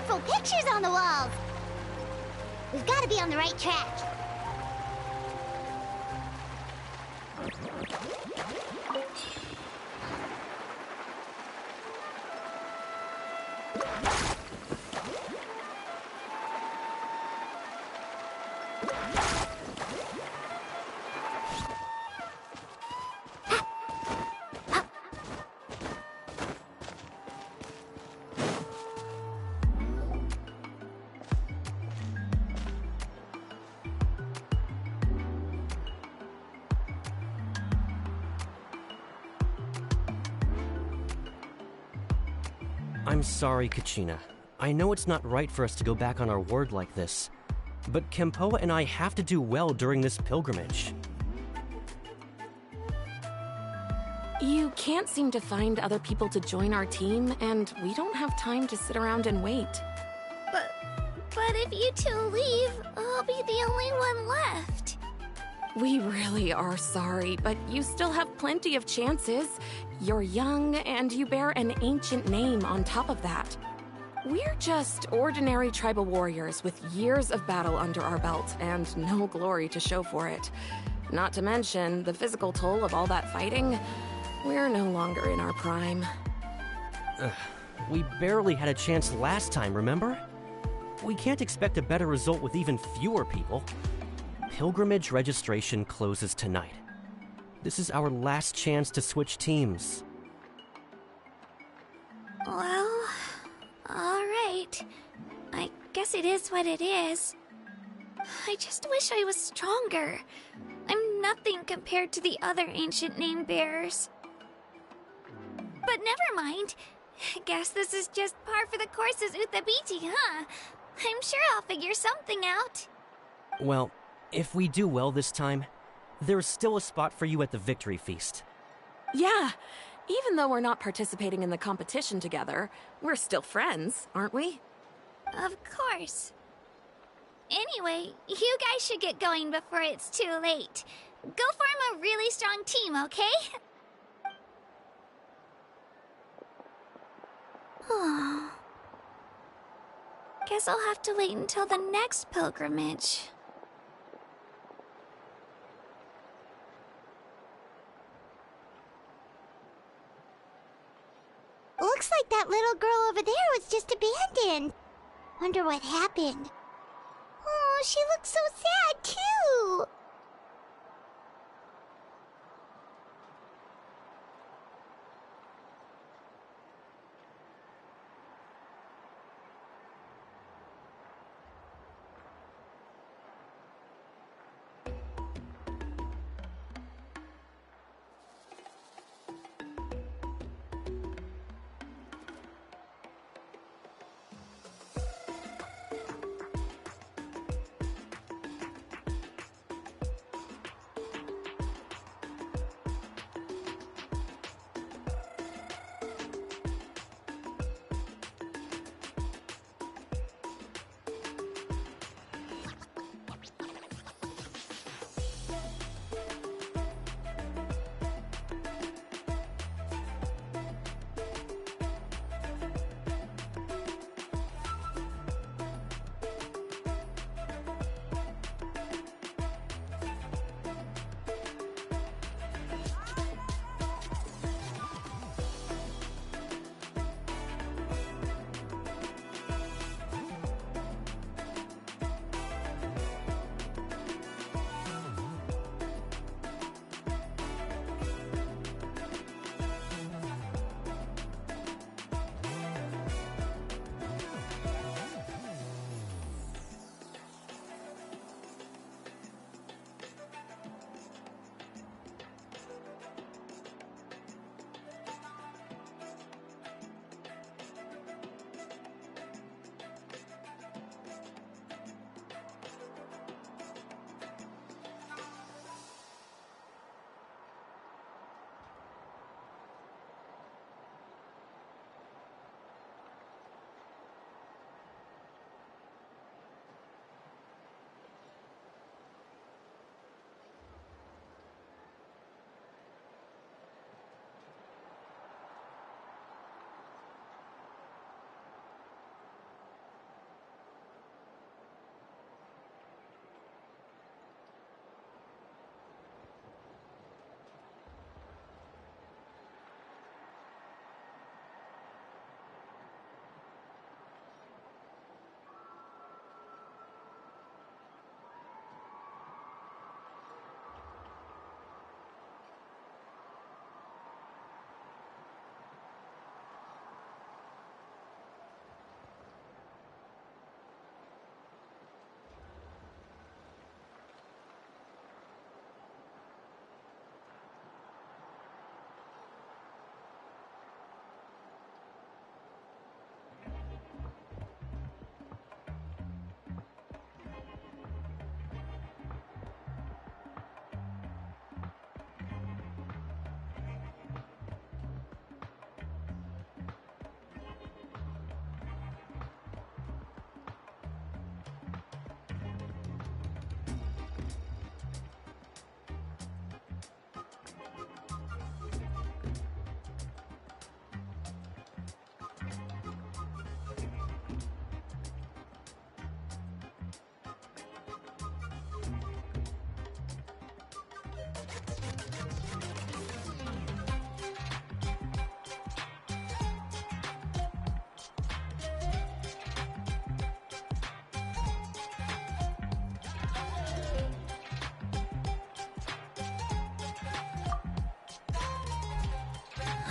colorful pictures on the walls. We've got to be on the right track. I'm sorry, Kachina. I know it's not right for us to go back on our word like this, but Kempoa and I have to do well during this pilgrimage. You can't seem to find other people to join our team, and we don't have time to sit around and wait. But if you two leave, I'll be the only one left. We really are sorry, but you still have plenty of chances. You're young, and you bear an ancient name on top of that. We're just ordinary tribal warriors with years of battle under our belt and no glory to show for it. Not to mention the physical toll of all that fighting. We're no longer in our prime. We barely had a chance last time, remember? We can't expect a better result with even fewer people. Pilgrimage registration closes tonight. This is our last chance to switch teams. Well, alright. I guess it is what it is. I just wish I was stronger. I'm nothing compared to the other ancient name bearers. But never mind. Guess this is just par for the course as Uthabiti, huh? I'm sure I'll figure something out. Well, if we do well this time, there's still a spot for you at the victory feast. Yeah, even though we're not participating in the competition together, we're still friends, aren't we? Of course. Anyway, you guys should get going before it's too late. Go form a really strong team, okay? Guess I'll have to wait until the next pilgrimage. Looks like that little girl over there was just abandoned. Wonder what happened. Oh, she looks so sad, too.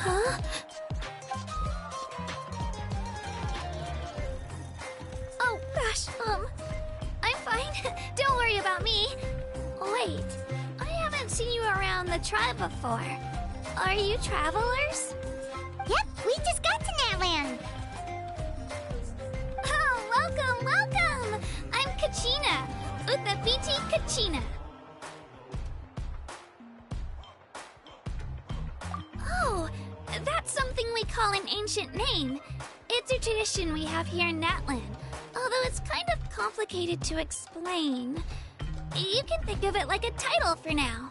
Huh? Oh, gosh, I'm fine. Don't worry about me. Wait, I haven't seen you around the tribe before. Are you travelers? Yep, we just got to Natland. Oh, welcome, welcome! I'm Kachina, Uthapiti Kachina. Oh, that's something we call an ancient name. It's a tradition we have here in Natland, although it's kind of complicated to explain. You can think of it like a title for now.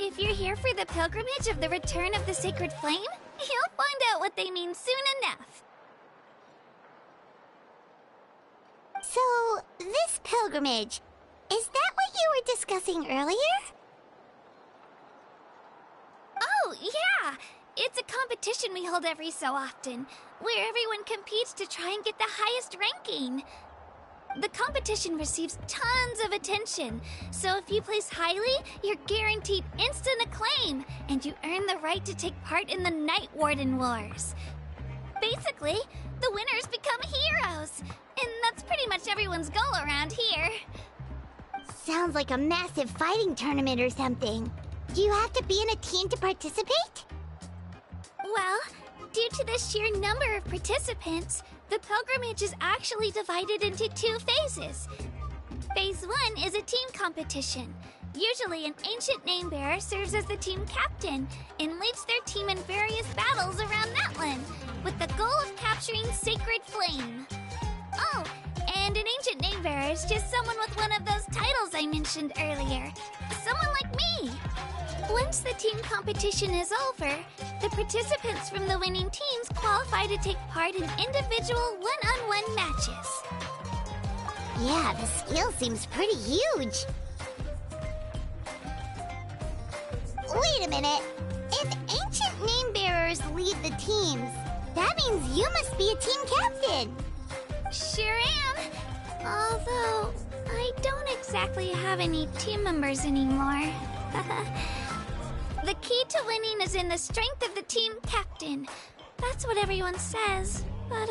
If you're here for the pilgrimage of the return of the sacred flame, you'll find out what they mean soon enough. So, this pilgrimage, is that what you were discussing earlier? Oh, yeah! It's a competition we hold every so often, where everyone competes to try and get the highest ranking. The competition receives tons of attention, so if you place highly, you're guaranteed instant acclaim, and you earn the right to take part in the Night Warden Wars. Basically, the winners become heroes, and that's pretty much everyone's goal around here. Sounds like a massive fighting tournament or something. Do you have to be in a team to participate? Well, due to the sheer number of participants, the pilgrimage is actually divided into 2 phases. Phase 1 is a team competition. Usually, an ancient name bearer serves as the team captain and leads their team in various battles around Natland, with the goal of capturing Sacred Flame. Oh, and an ancient name bearer is just someone with one of those titles I mentioned earlier. Someone like me. Once the team competition is over, the participants from the winning teams qualify to take part in individual one-on-one matches. Yeah, the scale seems pretty huge. Wait a minute. If ancient name bearers lead the teams, that means you must be a team captain. Sure am. Although, I don't exactly have any team members anymore. The key to winning is in the strength of the team captain. That's what everyone says. But,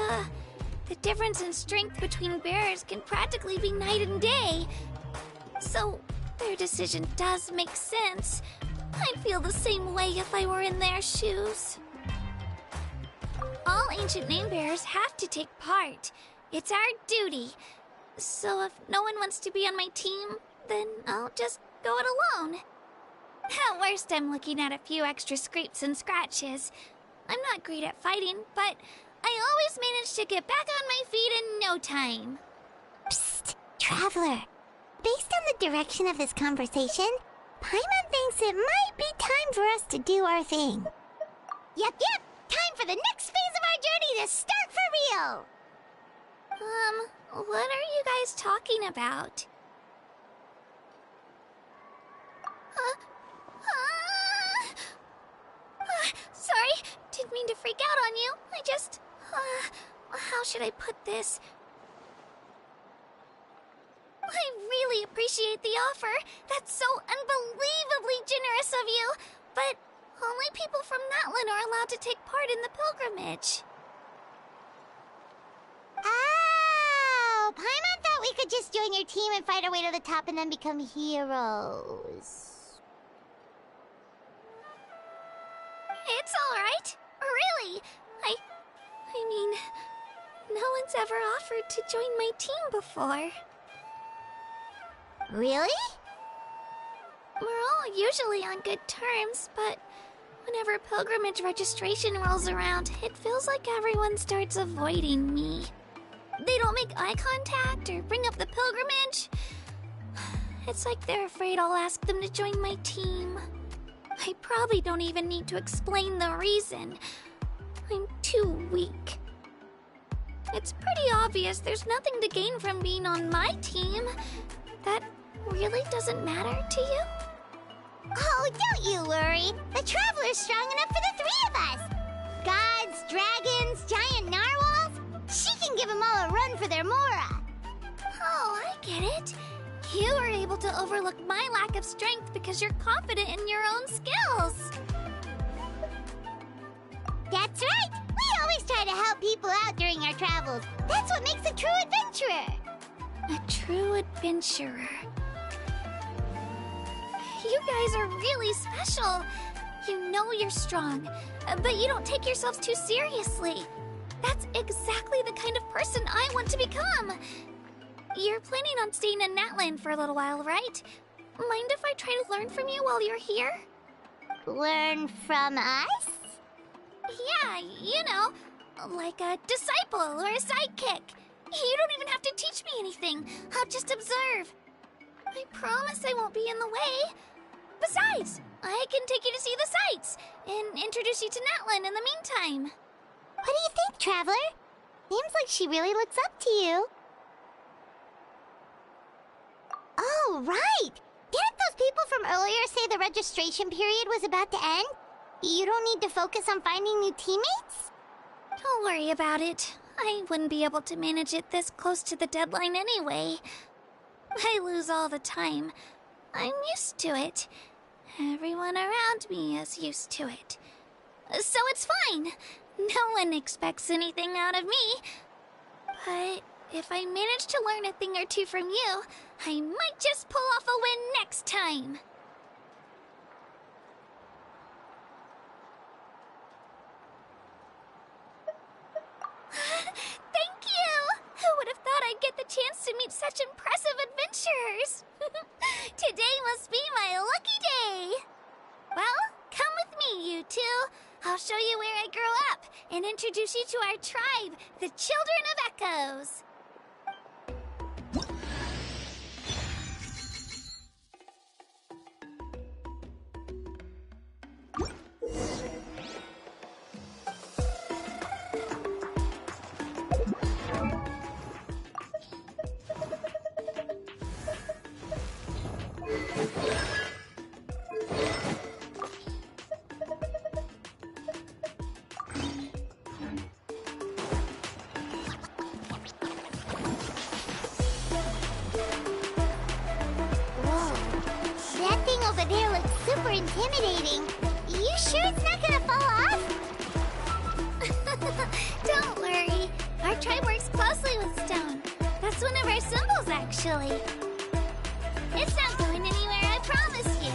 the difference in strength between bearers can practically be night and day. So, their decision does make sense. I'd feel the same way if I were in their shoes. All ancient name bearers have to take part. It's our duty. So if no one wants to be on my team, then I'll just go it alone. At worst, I'm looking at a few extra scrapes and scratches. I'm not great at fighting, but I always manage to get back on my feet in no time. Psst, Traveler. Based on the direction of this conversation, Paimon thinks it might be time for us to do our thing. Yep. Time for the next phase of our journey to start for real. What are you guys talking about? Sorry, didn't mean to freak out on you. I just, how should I put this? I really appreciate the offer. That's so unbelievably generous of you. But only people from Natland are allowed to take part in the pilgrimage. Oh, Paimon thought we could just join your team and fight our way to the top and then become heroes. It's all right. Really. I mean, no one's ever offered to join my team before. Really? We're all usually on good terms, but whenever pilgrimage registration rolls around, it feels like everyone starts avoiding me. They don't make eye contact or bring up the pilgrimage. It's like they're afraid I'll ask them to join my team. I probably don't even need to explain the reason. I'm too weak. It's pretty obvious there's nothing to gain from being on my team. That really doesn't matter to you? Oh, don't you worry. The Traveler's strong enough for the 3 of us. Gods, dragons, giant narwhals. She can give them all a run for their Mora. Oh, I get it. You were able to overlook my lack of strength because you're confident in your own skills. That's right! We always try to help people out during our travels. That's what makes a true adventurer. A true adventurer. You guys are really special. You know you're strong, but you don't take yourselves too seriously. That's exactly the kind of person I want to become. You're planning on staying in Natland for a little while, right? Mind if I try to learn from you while you're here? Learn from us? Yeah, you know, like a disciple or a sidekick. You don't even have to teach me anything. I'll just observe. I promise I won't be in the way. Besides, I can take you to see the sights and introduce you to Natlan in the meantime. What do you think, Traveler? Seems like she really looks up to you. Oh, right! Didn't those people from earlier say the registration period was about to end? You don't need to focus on finding new teammates? Don't worry about it. I wouldn't be able to manage it this close to the deadline anyway. I lose all the time. I'm used to it. Everyone around me is used to it. So it's fine. No one expects anything out of me. But if I manage to learn a thing or two from you, I might just pull off a win next time. Thank you! Who would have thought I'd get the chance to meet such impressive adventurers? Today must be my lucky day! Well, come with me, you two. I'll show you where I grew up and introduce you to our tribe, the Children of Echoes. That thing over there looks super intimidating. You sure it's not gonna fall off? Don't worry. Our tribe works closely with stone. That's one of our symbols, actually. It's not going anywhere, I promise you.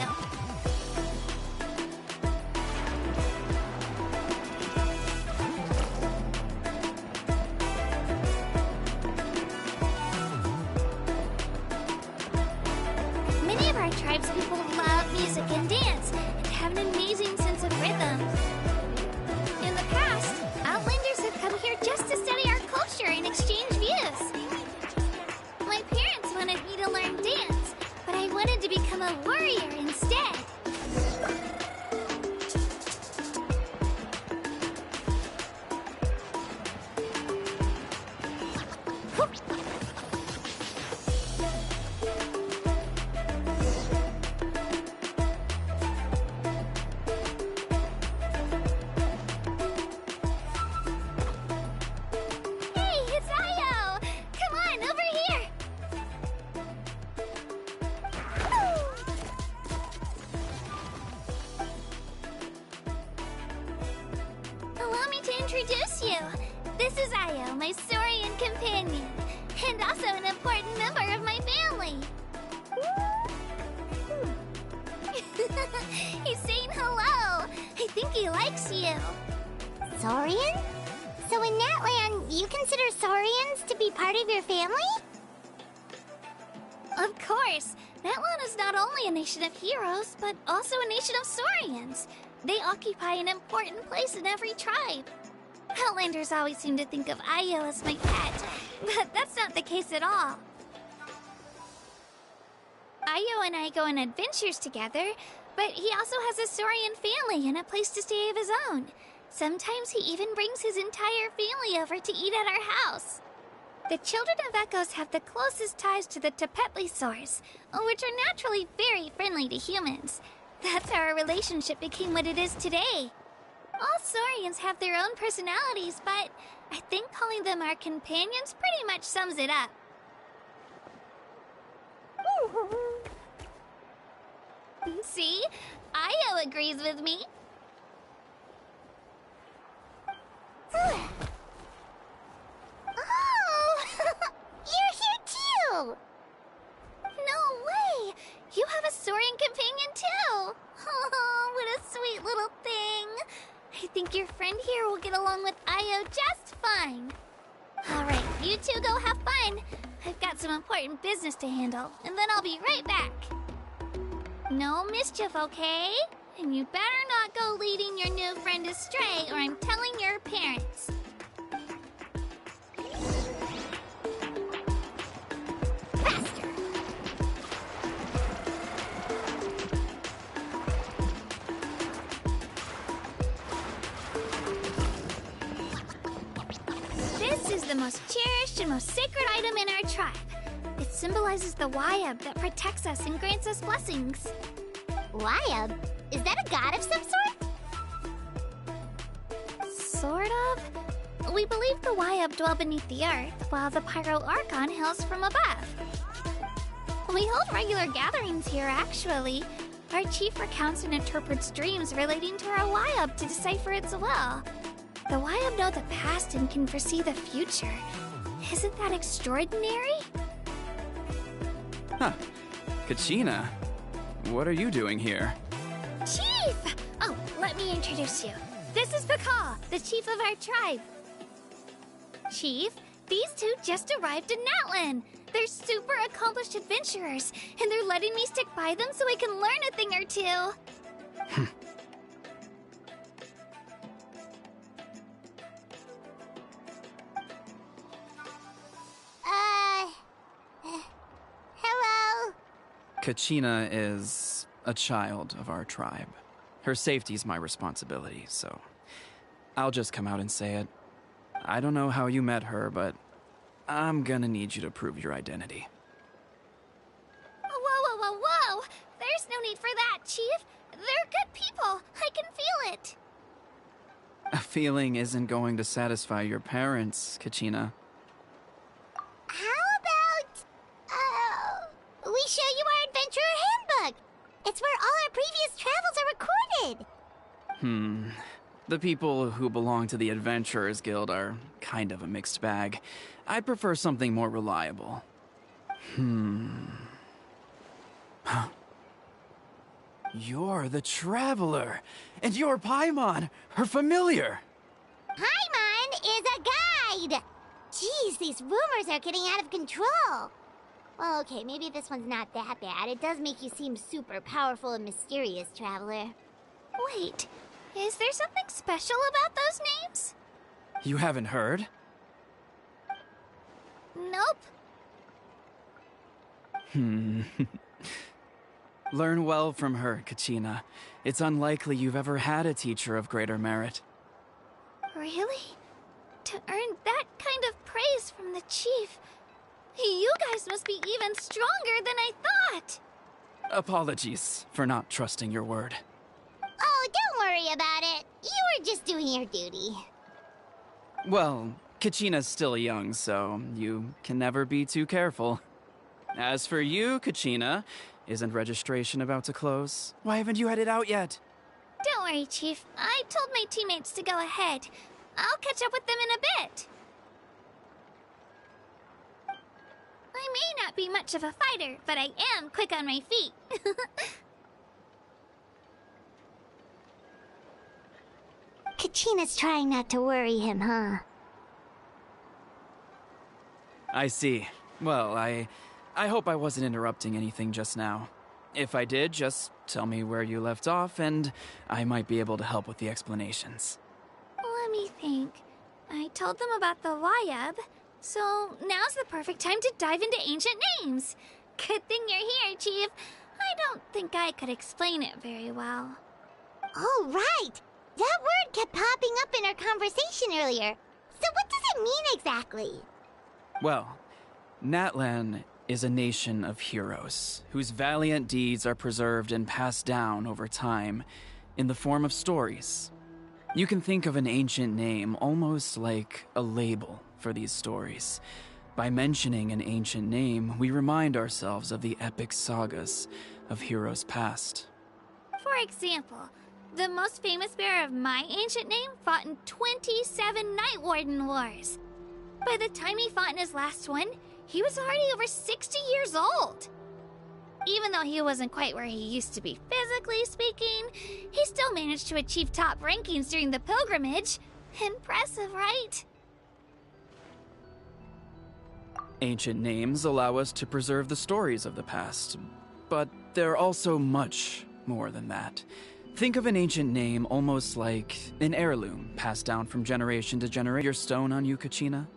Many of our tribespeople love music and dance and have an amazing sense of rhythm. In the past, Outlanders have come here just to study our culture and exchange views. My parents wanted me to learn dance, but I wanted to become a warrior instead. Hey, it's Io! Come on, over here! Allow me to introduce you. This is Io, my Saurian companion, and also an important member of my family. He's saying hello. I think he likes you. Saurian? So in Natland, you consider Saurians to be part of your family? Of course. Natlan is not only a nation of heroes, but also a nation of Saurians. They occupy an important place in every tribe. Outlanders always seem to think of Io as my pet, but that's not the case at all. Io and I go on adventures together, but he also has a Saurian family and a place to stay of his own. Sometimes he even brings his entire family over to eat at our house. The Children of Echoes have the closest ties to the Tepetlisaurs, which are naturally very friendly to humans. That's how our relationship became what it is today. All Saurians have their own personalities, but I think calling them our companions pretty much sums it up. See? Io agrees with me. think your friend here will get along with Io just fine. Alright, you two go have fun. I've got some important business to handle, and then I'll be right back. No mischief, okay? And you better not go leading your new friend astray, or I'm telling your parents. Faster! This is the most cherished and most sacred item in our tribe. It symbolizes the Wayab that protects us and grants us blessings. Wayab? Is that a god of some sort? Sort of. We believe the Wayab dwell beneath the earth, while the Pyro Archon hails from above. We hold regular gatherings here, actually. Our chief recounts and interprets dreams relating to our Wayab to decipher its will. The Wayab know the past and can foresee the future. Isn't that extraordinary? Huh. Kachina, what are you doing here? Chief! Oh, let me introduce you. This is TohkaG, the chief of our tribe. Chief, these two just arrived in Natlan. They're super accomplished adventurers, and they're letting me stick by them so I can learn a thing or two. Hello? Kachina is a child of our tribe. Her safety's my responsibility, so I'll just come out and say it. I don't know how you met her, but I'm gonna need you to prove your identity. Whoa, whoa, whoa, whoa! There's no need for that, Chief. They're good people. I can feel it. A feeling isn't going to satisfy your parents, Kachina. How about, we show you our adventurer handbook? It's where all our previous travels are recorded. The people who belong to the Adventurers Guild are kind of a mixed bag. I'd prefer something more reliable. You're the Traveler, and you're Paimon, her familiar. Paimon is a guide! Jeez, these rumors are getting out of control. Well, okay, maybe this one's not that bad. It does make you seem super powerful and mysterious, Traveler. Wait, is there something special about those names? You haven't heard? Nope. Learn well from her, Kachina. It's unlikely you've ever had a teacher of greater merit. Really? To earn that kind of praise from the chief, you guys must be even stronger than I thought. Apologies for not trusting your word. Oh, don't worry about it. You were just doing your duty. Well, Kachina's still young, so you can never be too careful. As for you, Kachina, isn't registration about to close? Why haven't you headed out yet? Don't worry, Chief. I told my teammates to go ahead. I'll catch up with them in a bit. I may not be much of a fighter, but I am quick on my feet. Kachina's trying not to worry him, huh? I see. Well, I hope I wasn't interrupting anything just now. If I did, just tell me where you left off, and I might be able to help with the explanations. Let me think. I told them about the Wayab, so now's the perfect time to dive into ancient names. Good thing you're here, Chief. I don't think I could explain it very well. Oh, right! That word kept popping up in our conversation earlier. So what does it mean exactly? Well, Natlan is a nation of heroes whose valiant deeds are preserved and passed down over time in the form of stories. You can think of an ancient name almost like a label for these stories. By mentioning an ancient name, we remind ourselves of the epic sagas of heroes past. For example, the most famous bearer of my ancient name fought in 27 Night Warden Wars. By the time he fought in his last one, he was already over 60 years old. Even though he wasn't quite where he used to be physically speaking, he still managed to achieve top rankings during the pilgrimage. Impressive, right? Ancient names allow us to preserve the stories of the past, but they're also much more than that. Think of an ancient name almost like an heirloom passed down from generation to generation. Your stone on you, Kachina?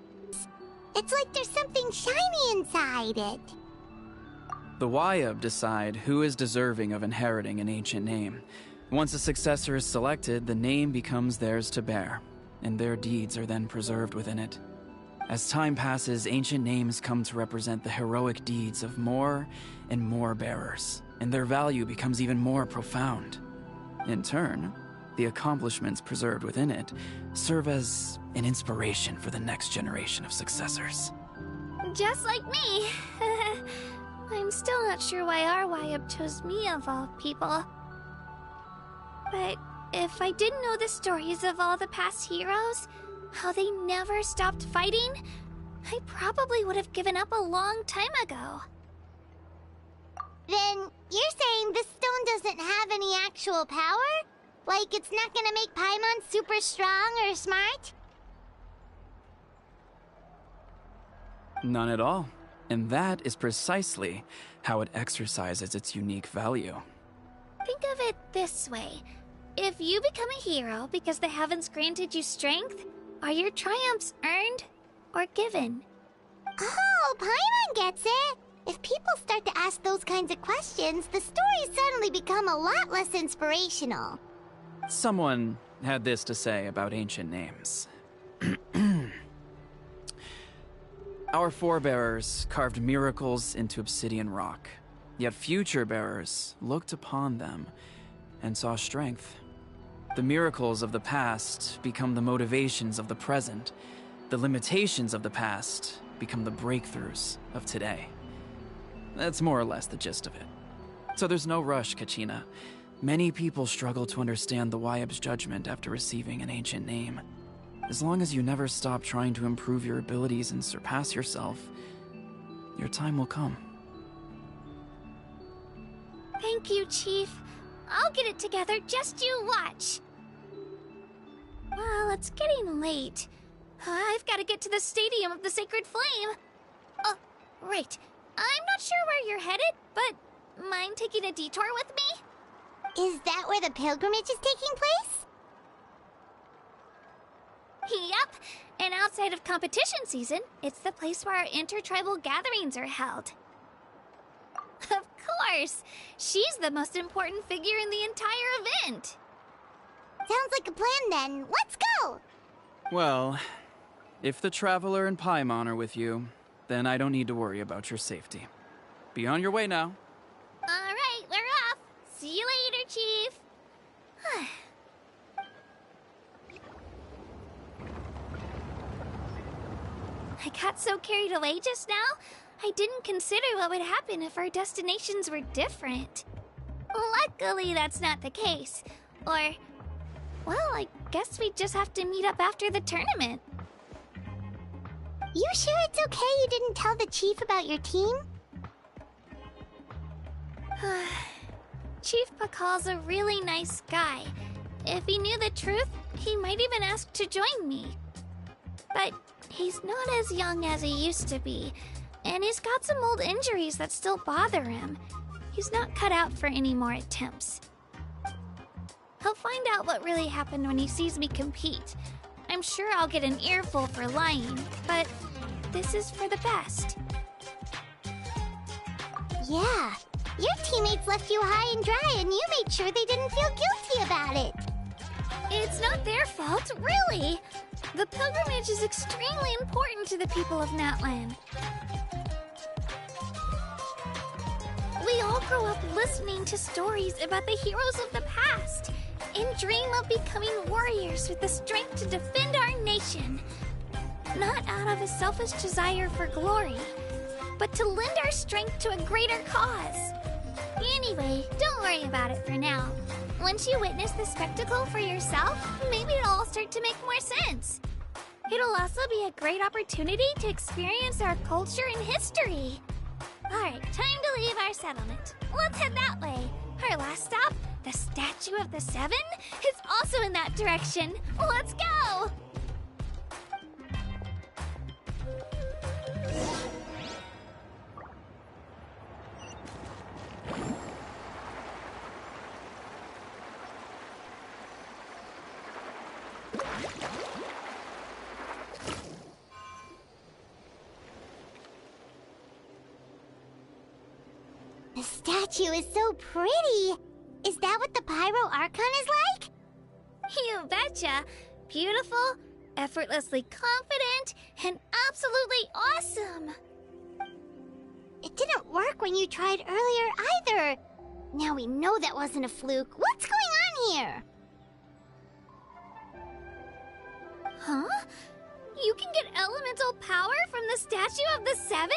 It's like there's something shiny inside it. The Wayab decide who is deserving of inheriting an ancient name. Once a successor is selected, the name becomes theirs to bear, and their deeds are then preserved within it. As time passes, ancient names come to represent the heroic deeds of more and more bearers, and their value becomes even more profound. In turn, the accomplishments preserved within it serve as an inspiration for the next generation of successors. Just like me. I'm still not sure why our Wayab chose me of all people. But if I didn't know the stories of all the past heroes, how they never stopped fighting, I probably would have given up a long time ago. Then you're saying this stone doesn't have any actual power? Like it's not gonna make Paimon super strong or smart? None at all. And that is precisely how it exercises its unique value. Think of it this way. If you become a hero because the heavens granted you strength, are your triumphs earned or given? Oh, Paimon gets it! If people start to ask those kinds of questions, the stories suddenly become a lot less inspirational. Someone had this to say about ancient names. Our forebears carved miracles into obsidian rock, yet future bearers looked upon them and saw strength. The miracles of the past become the motivations of the present. The limitations of the past become the breakthroughs of today. That's more or less the gist of it. So there's no rush, Kachina. Many people struggle to understand the Wayab's judgment after receiving an ancient name. As long as you never stop trying to improve your abilities and surpass yourself, your time will come. Thank you, Chief. I'll get it together, just you watch. Well, it's getting late. I've got to get to the Stadium of the Sacred Flame. Oh, right. I'm not sure where you're headed, but mind taking a detour with me? Is that where the pilgrimage is taking place? Yep, and outside of competition season, it's the place where our intertribal gatherings are held. Of course! She's the most important figure in the entire event! Sounds like a plan then. Let's go! Well, if the Traveler and Paimon are with you, then I don't need to worry about your safety. Be on your way now. Alright, we're off! See you later, Chief! I got so carried away just now, I didn't consider what would happen if our destinations were different. Luckily, that's not the case. Or, well, I guess we just have to meet up after the tournament. You sure it's okay you didn't tell the chief about your team? Chief Pakal's a really nice guy. If he knew the truth, he might even ask to join me. But he's not as young as he used to be, and he's got some old injuries that still bother him. He's not cut out for any more attempts. He'll find out what really happened when he sees me compete. I'm sure I'll get an earful for lying, but this is for the best. Yeah, your teammates left you high and dry and you made sure they didn't feel guilty about it. It's not their fault, really. The pilgrimage is extremely important to the people of Natlan. We all grow up listening to stories about the heroes of the past and dream of becoming warriors with the strength to defend our nation. Not out of a selfish desire for glory, but to lend our strength to a greater cause. Anyway, don't worry about it for now. Once you witness the spectacle for yourself, maybe it'll all start to make more sense. It'll also be a great opportunity to experience our culture and history. Alright, time to leave our settlement. Let's head that way. Our last stop, the Statue of the Seven, is also in that direction. Let's go! The statue is so pretty. Is that what the Pyro Archon is like? You betcha. Beautiful, effortlessly confident, and absolutely awesome. It didn't work when you tried earlier either. Now we know that wasn't a fluke. What's going on here? Huh? You can get elemental power from the Statue of the Seven?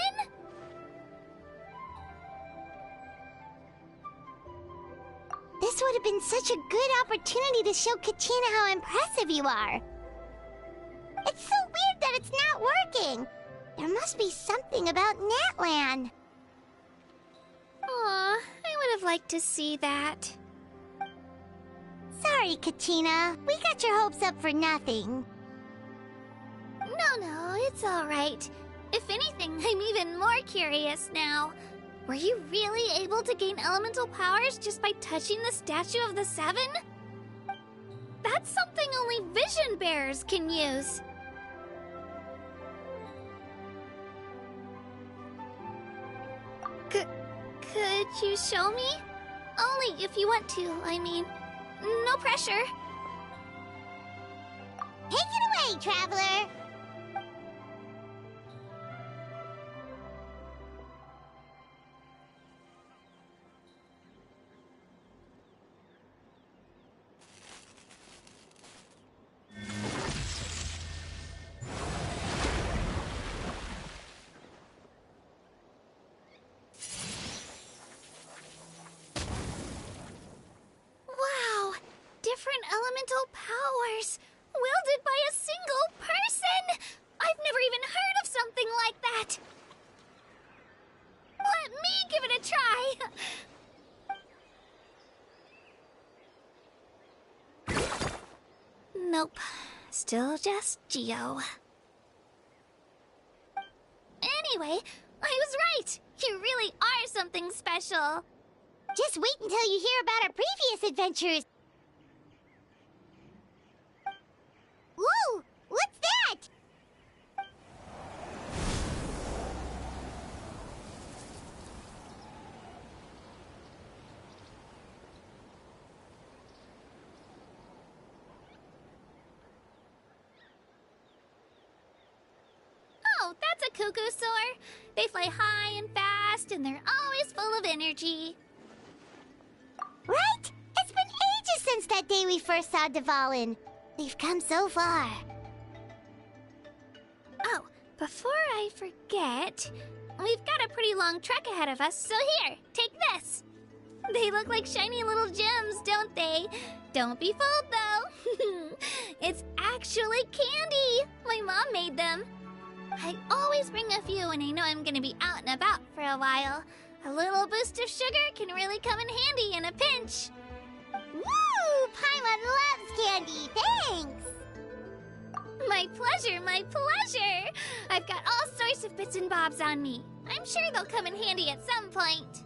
This would have been such a good opportunity to show Kachina how impressive you are. It's so weird that it's not working. There must be something about Natlan. Aw, I would have liked to see that. Sorry, Kachina. We got your hopes up for nothing. No, it's alright. If anything, I'm even more curious now. Were you really able to gain elemental powers just by touching the Statue of the Seven? That's something only vision bearers can use. Could you show me? Only if you want to, I mean. No pressure. Take it away, Traveler! Wow! Different elemental powers! Wielded by a single person! I've never even heard of something like that! Let me give it a try! Nope. Still just Geo. Anyway, I was right! You really are something special! Just wait until you hear about our previous adventures. Whoa! What's that? Oh, that's a cuckoo soar. They fly high and fast, and they're always full of energy. Right? It's been ages since that day we first saw Dvalin. We've come so far. Oh, before I forget, we've got a pretty long trek ahead of us, so here, take this. They look like shiny little gems, don't they? Don't be fooled, though. It's actually candy. My mom made them. I always bring a few when I know I'm gonna be out and about for a while. A little boost of sugar can really come in handy in a pinch. Woo! Paimon loves candy. Thanks! My pleasure, my pleasure! I've got all sorts of bits and bobs on me. I'm sure they'll come in handy at some point.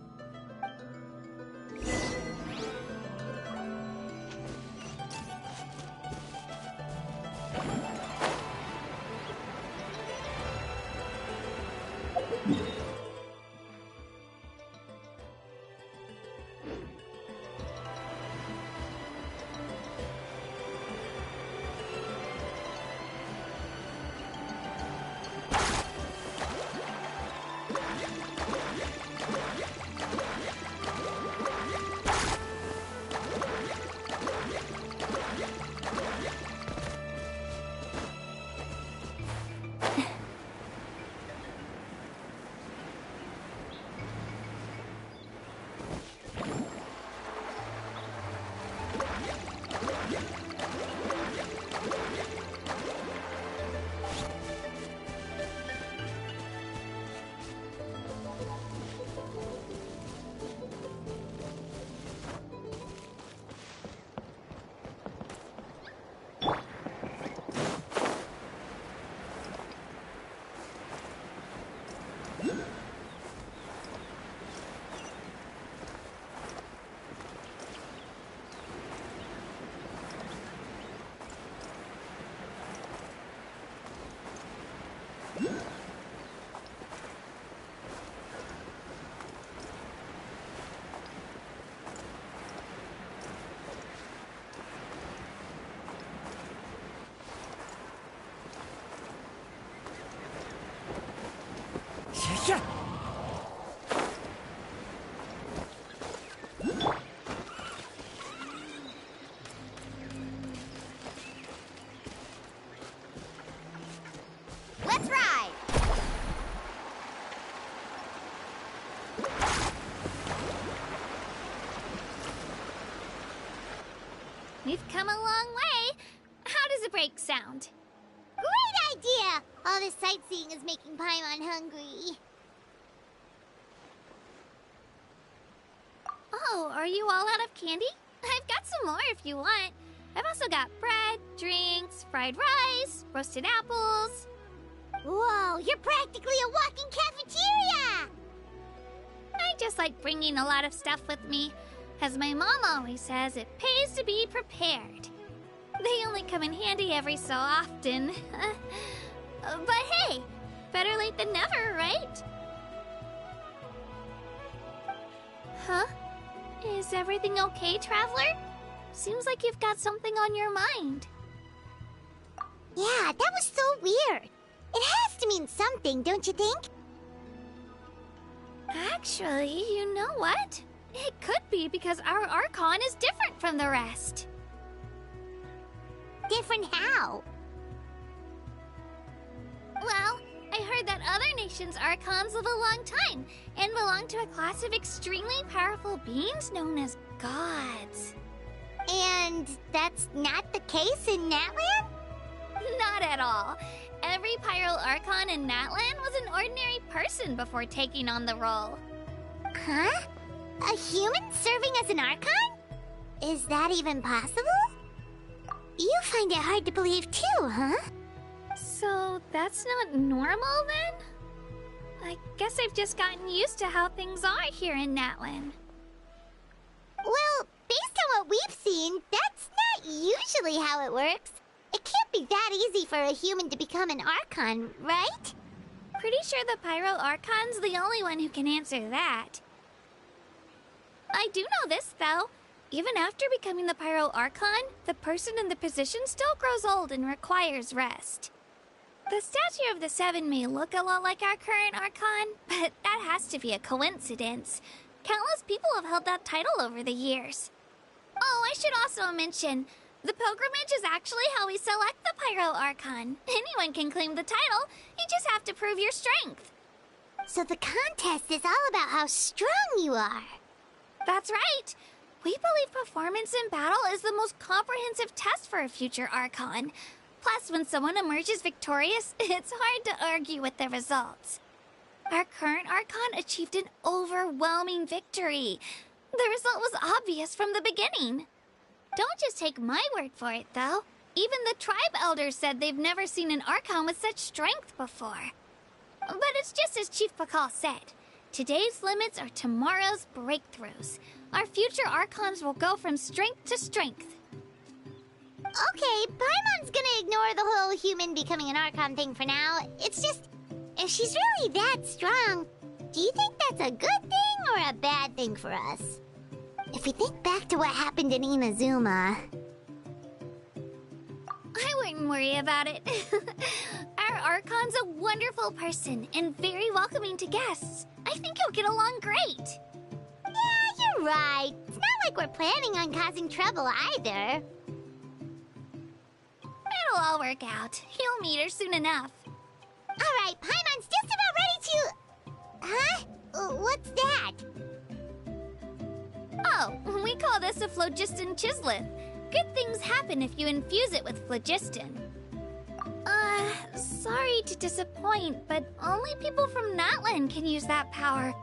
we've come a long way. How does a break sound? Great idea! All this sightseeing is making Paimon hungry. Oh, are you all out of candy? I've got some more if you want. I've also got bread, drinks, fried rice, roasted apples. Whoa, you're practically a walking cafeteria! I just like bringing a lot of stuff with me. As my mom always says, it pays to be prepared. They only come in handy every so often. But hey, better late than never, right? Huh? Is everything okay, Traveler? Seems like you've got something on your mind. Yeah, that was so weird. It has to mean something, don't you think? Actually, you know what? It could be because our Archon is different from the rest. Different how? Well, I heard that other nations' Archons live a long time and belong to a class of extremely powerful beings known as gods. And that's not the case in Natlan? Not at all. Every Pyro Archon in Natlan was an ordinary person before taking on the role. Huh? A human serving as an Archon? Is that even possible? You find it hard to believe too, huh? So that's not normal then? I guess I've just gotten used to how things are here in Natlan. Well, based on what we've seen, that's not usually how it works. It can't be that easy for a human to become an Archon, right? Pretty sure the Pyro Archon's the only one who can answer that. I do know this, though. Even after becoming the Pyro Archon, the person in the position still grows old and requires rest. The statue of the Seven may look a lot like our current Archon, but that has to be a coincidence. Countless people have held that title over the years. Oh, I should also mention, the pilgrimage is actually how we select the Pyro Archon. Anyone can claim the title, you just have to prove your strength. So the contest is all about how strong you are. That's right. We believe performance in battle is the most comprehensive test for a future Archon. Plus, when someone emerges victorious, it's hard to argue with the results. Our current Archon achieved an overwhelming victory. The result was obvious from the beginning. Don't just take my word for it, though. Even the tribe elders said they've never seen an Archon with such strength before. But it's just as Chief Pakal said. Today's limits are tomorrow's breakthroughs. Our future Archons will go from strength to strength. Okay, Paimon's gonna ignore the whole human becoming an Archon thing for now. It's just, if she's really that strong, do you think that's a good thing or a bad thing for us? If we think back to what happened in Inazuma... I wouldn't worry about it. Our Archon's a wonderful person and very welcoming to guests. I think he'll get along great. Yeah, you're right. It's not like we're planning on causing trouble either. It'll all work out. He'll meet her soon enough. Alright, Paimon's just about ready to... Huh? What's that? Oh, we call this a phlogiston chisleth. Good things happen if you infuse it with phlogiston. Sorry to disappoint, but only people from Natlan can use that power.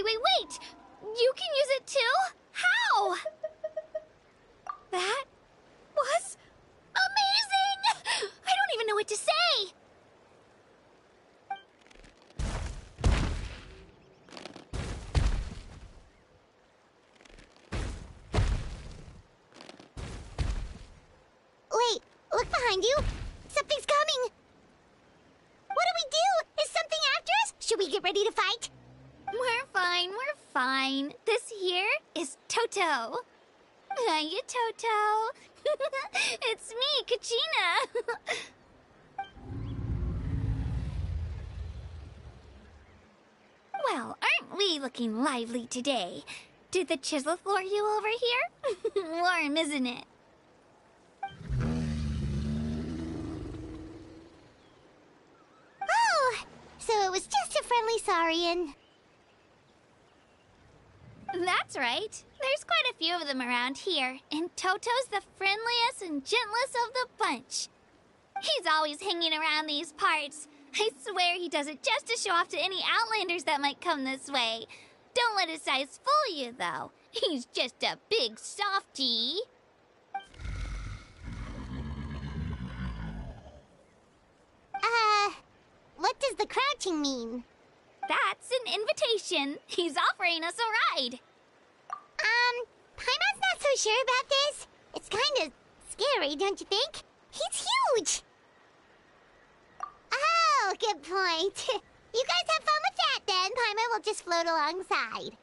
Wait! You can use it too? How? That was amazing! I don't even know what to say! Wait, look behind you! Something's coming! What do we do? Is something after us? Should we get ready to fight? We're fine. This here is Toto. Hiya, Toto. It's me, Kachina. really looking lively today. Did the chisel floor you over here? Warm, isn't it? Oh, so it was just a friendly Saurian. That's right. There's quite a few of them around here, and Toto's the friendliest and gentlest of the bunch. He's always hanging around these parts. I swear he does it just to show off to any Outlanders that might come this way. Don't let his size fool you, though. He's just a big softie. What does the crouching mean? That's an invitation. He's offering us a ride. Paimon's not so sure about this. It's kind of scary, don't you think? He's huge! Oh, good point. You guys have fun with that, then. Paimon will just float alongside.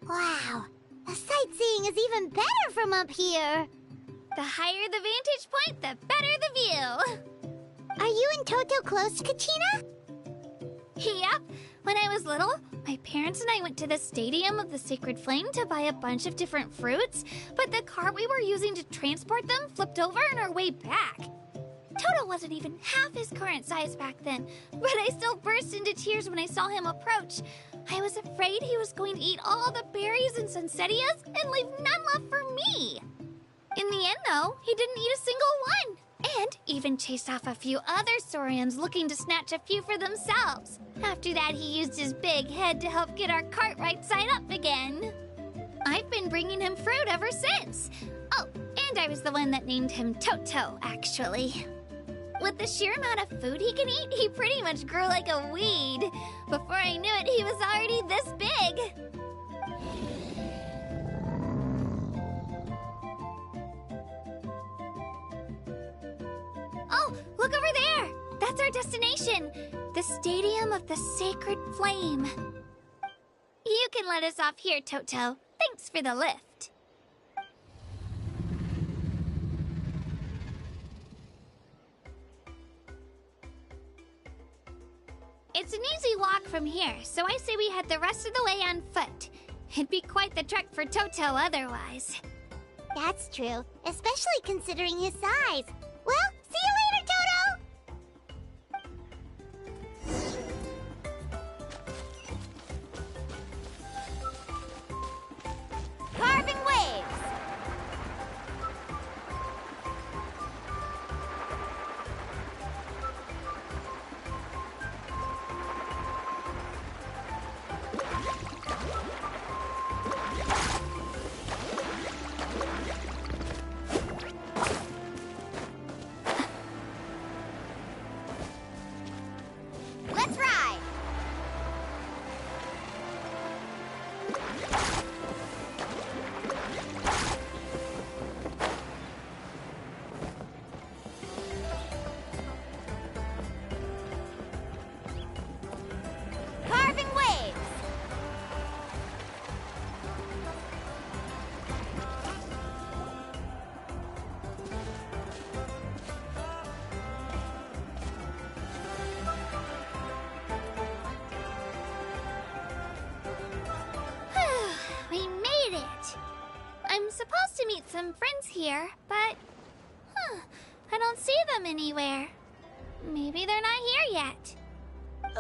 Wow, the sightseeing is even better from up here. The higher the vantage point, the better the view. Are you and Toto close, Kachina? Yep. When I was little, my parents and I went to the Stadium of the Sacred Flame to buy a bunch of different fruits, but the cart we were using to transport them flipped over on our way back. Toto wasn't even half his current size back then, but I still burst into tears when I saw him approach. I was afraid he was going to eat all the berries and sunsettias and leave none left for me. In the end, though, he didn't eat a single one, and even chased off a few other Saurians looking to snatch a few for themselves. After that, he used his big head to help get our cart right side up again. I've been bringing him fruit ever since. Oh, and I was the one that named him Toto, actually. With the sheer amount of food he can eat, he pretty much grew like a weed. Before I knew it, he was already this big. Oh, look over there! That's our destination! The Stadium of the Sacred Flame. You can let us off here, Toto. Thanks for the lift. It's an easy walk from here, so I say we head the rest of the way on foot. It'd be quite the trek for Toto otherwise. That's true, especially considering his size. Well, see you later, Toto! Carving waves! Let's ride! Carving waves! We made it! I'm supposed to meet some friends here, but... I don't see them anywhere. Maybe they're not here yet.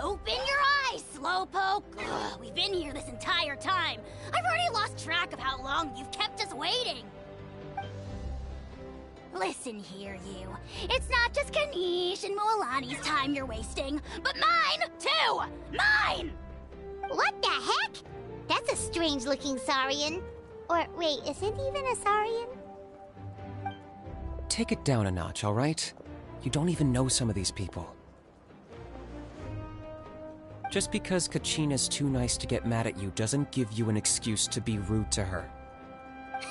Open your eyes, Slowpoke! Ugh, we've been here this entire time. I've already lost track of how long you've kept us waiting. Listen here, you. It's not just Kanish and Moalani's time you're wasting, but mine, too! Mine! What the heck? That's a strange-looking Saurian. Or, wait, is it even a Saurian? Take it down a notch, all right? You don't even know some of these people. Just because Kachina's too nice to get mad at you doesn't give you an excuse to be rude to her.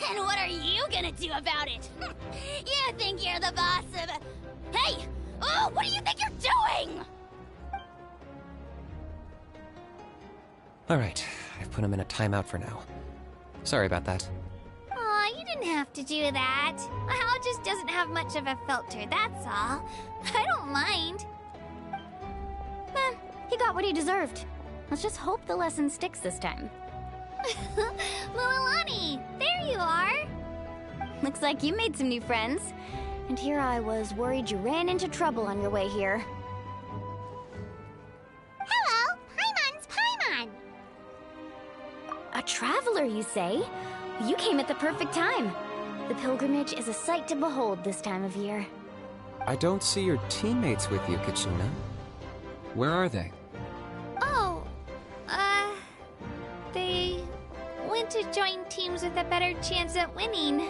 And what are you gonna do about it? You think you're the boss of... Hey! Oh, what do you think you're doing? All right, I've put him in a timeout for now. Sorry about that. Aw, you didn't have to do that. Hal just doesn't have much of a filter, that's all. I don't mind. He got what he deserved. Let's just hope the lesson sticks this time. Mualani, there you are. Looks like you made some new friends. And here I was worried you ran into trouble on your way here. Hello, Paimon's Paimon. A traveler, you say? You came at the perfect time. The pilgrimage is a sight to behold this time of year. I don't see your teammates with you, Kachina. Where are they? Oh, they went to join teams with a better chance at winning.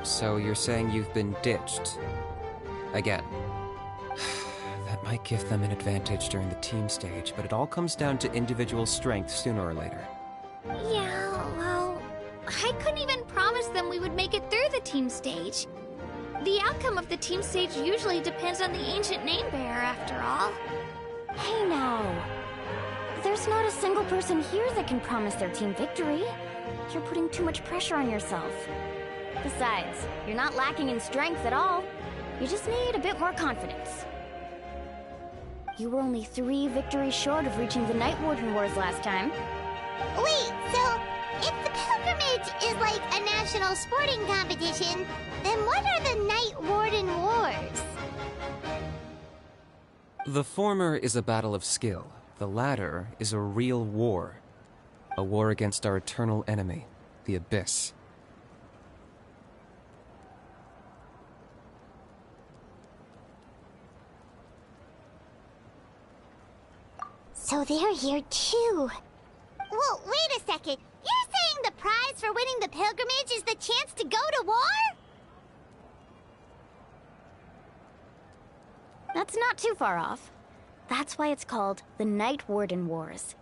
So you're saying you've been ditched? Again. That might give them an advantage during the team stage, but it all comes down to individual strength sooner or later. Yeah, well, I couldn't even promise them we would make it through the team stage. The outcome of the team stage usually depends on the ancient name bearer, after all. Hey now. There's not a single person here that can promise their team victory. You're putting too much pressure on yourself. Besides, you're not lacking in strength at all. You just need a bit more confidence. You were only 3 victories short of reaching the Night Warden Wars last time. Wait, so if the pilgrimage is like a national sporting competition, then what are the Night Warden Wars? The former is a battle of skill. The latter is a real war. A war against our eternal enemy, the Abyss. So they're here too. Well, wait a second. You're saying the prize for winning the pilgrimage is the chance to go to war? That's not too far off. That's why it's called the Night Warden Wars.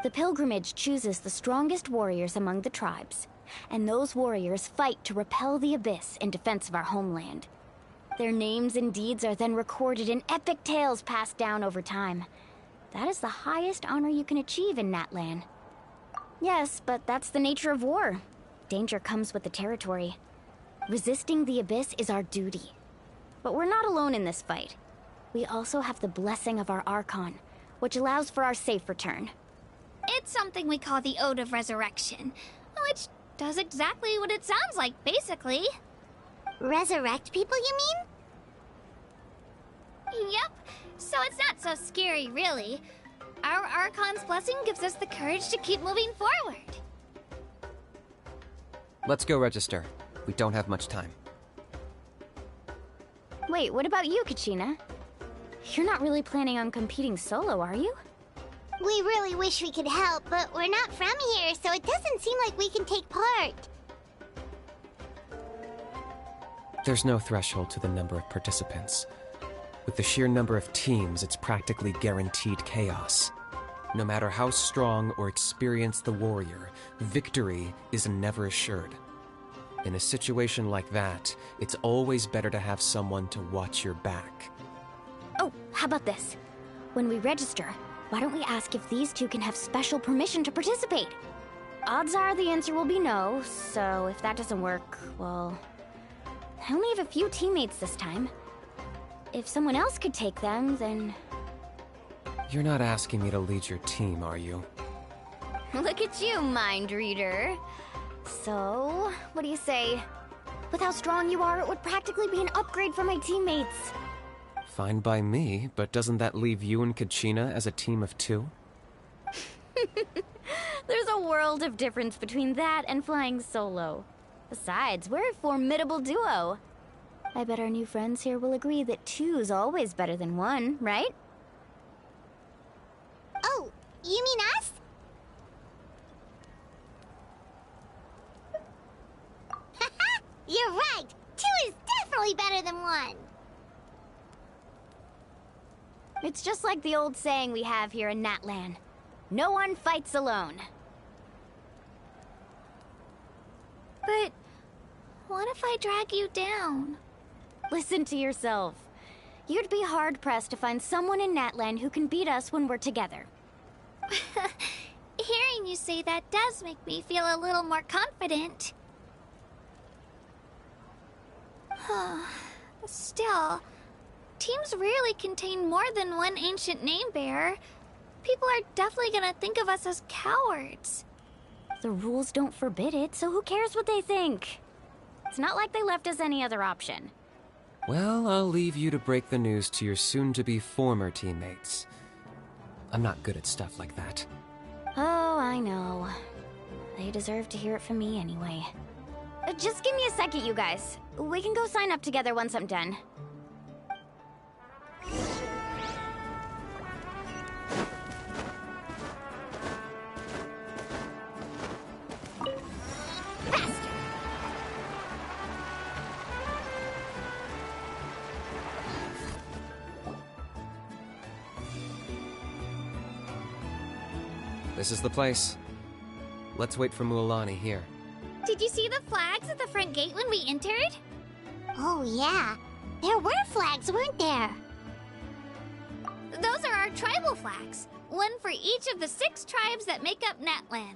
The pilgrimage chooses the strongest warriors among the tribes, and those warriors fight to repel the Abyss in defense of our homeland. Their names and deeds are then recorded in epic tales passed down over time. That is the highest honor you can achieve in Natlan. Yes, but that's the nature of war. Danger comes with the territory. Resisting the Abyss is our duty. But we're not alone in this fight. We also have the blessing of our Archon, which allows for our safe return. It's something we call the Ode of Resurrection, which does exactly what it sounds like, basically. Resurrect people, you mean? Yep, so it's not so scary, really. Our Archon's blessing gives us the courage to keep moving forward. Let's go register. We don't have much time. Wait, what about you, Kachina? You're not really planning on competing solo, are you? We really wish we could help, but we're not from here, so it doesn't seem like we can take part. There's no threshold to the number of participants. With the sheer number of teams, it's practically guaranteed chaos. No matter how strong or experienced the warrior, victory is never assured. In a situation like that, it's always better to have someone to watch your back. Oh, how about this? When we register, why don't we ask if these two can have special permission to participate? Odds are the answer will be no, so if that doesn't work, well... I only have a few teammates this time. If someone else could take them, then... You're not asking me to lead your team, are you? Look at you, mind reader. So, what do you say? With how strong you are, it would practically be an upgrade for my teammates. Fine by me, but doesn't that leave you and Kachina as a team of 2? There's a world of difference between that and flying solo. Besides, we're a formidable duo. I bet our new friends here will agree that 2's always better than 1, right? Oh, you mean us? Haha, you're right. 2 is definitely better than 1. It's just like the old saying we have here in Natlan. No one fights alone. But what if I drag you down? Listen to yourself. You'd be hard-pressed to find someone in Natlan who can beat us when we're together. Hearing you say that does make me feel a little more confident. Still, teams rarely contain more than one ancient name bearer. People are definitely gonna think of us as cowards. The rules don't forbid it, so who cares what they think? It's not like they left us any other option. Well, I'll leave you to break the news to your soon-to-be former teammates. I'm not good at stuff like that. Oh, I know. They deserve to hear it from me anyway. Just give me a second, you guys. We can go sign up together once I'm done. This is the place. Let's wait for Mualani here. Did you see the flags at the front gate when we entered? Oh, yeah. There were flags, weren't there? Those are our tribal flags. One for each of the 6 tribes that make up Natlan,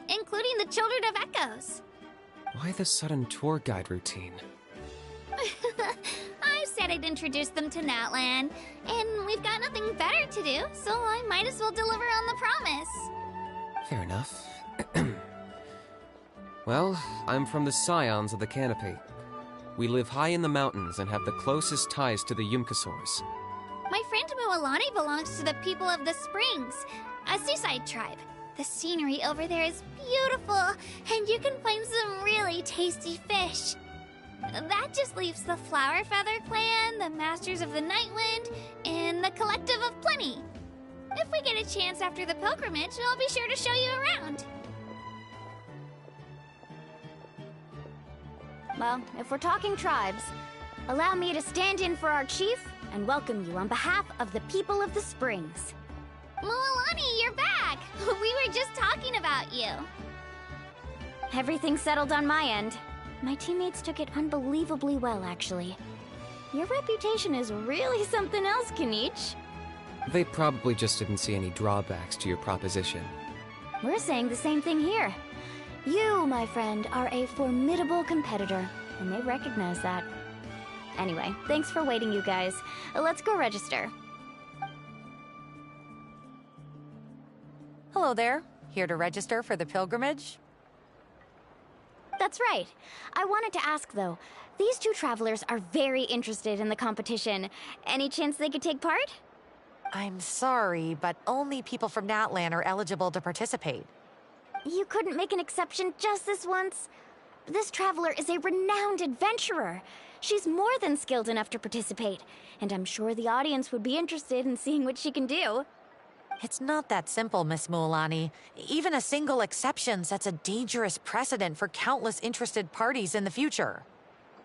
including the Children of Echoes. Why the sudden tour guide routine? I said I'd introduce them to Natlan, and we've got nothing better to do, so I might as well deliver on the promise. Fair enough. Well, I'm from the Scions of the Canopy. We live high in the mountains and have the closest ties to the Yumkasaurs. My friend Mualani belongs to the people of the Springs, a seaside tribe. The scenery over there is beautiful, and you can find some really tasty fish. That just leaves the Flower Feather Clan, the Masters of the Nightwind, and the Collective of Plenty. If we get a chance after the pilgrimage, I'll be sure to show you around. Well, if we're talking tribes, allow me to stand in for our chief and welcome you on behalf of the people of the Springs. Mualani, you're back! We were just talking about you. Everything's settled on my end. My teammates took it unbelievably well, actually. Your reputation is really something else, Kanich. They probably just didn't see any drawbacks to your proposition. We're saying the same thing here. You, my friend, are a formidable competitor, and they recognize that. Anyway, thanks for waiting, you guys. Let's go register. Hello there. Here to register for the pilgrimage? That's right. I wanted to ask, though. These 2 travelers are very interested in the competition. Any chance they could take part? I'm sorry, but only people from Natlan are eligible to participate. You couldn't make an exception just this once? This traveler is a renowned adventurer. She's more than skilled enough to participate, and I'm sure the audience would be interested in seeing what she can do. It's not that simple, Miss Mualani. Even a single exception sets a dangerous precedent for countless interested parties in the future.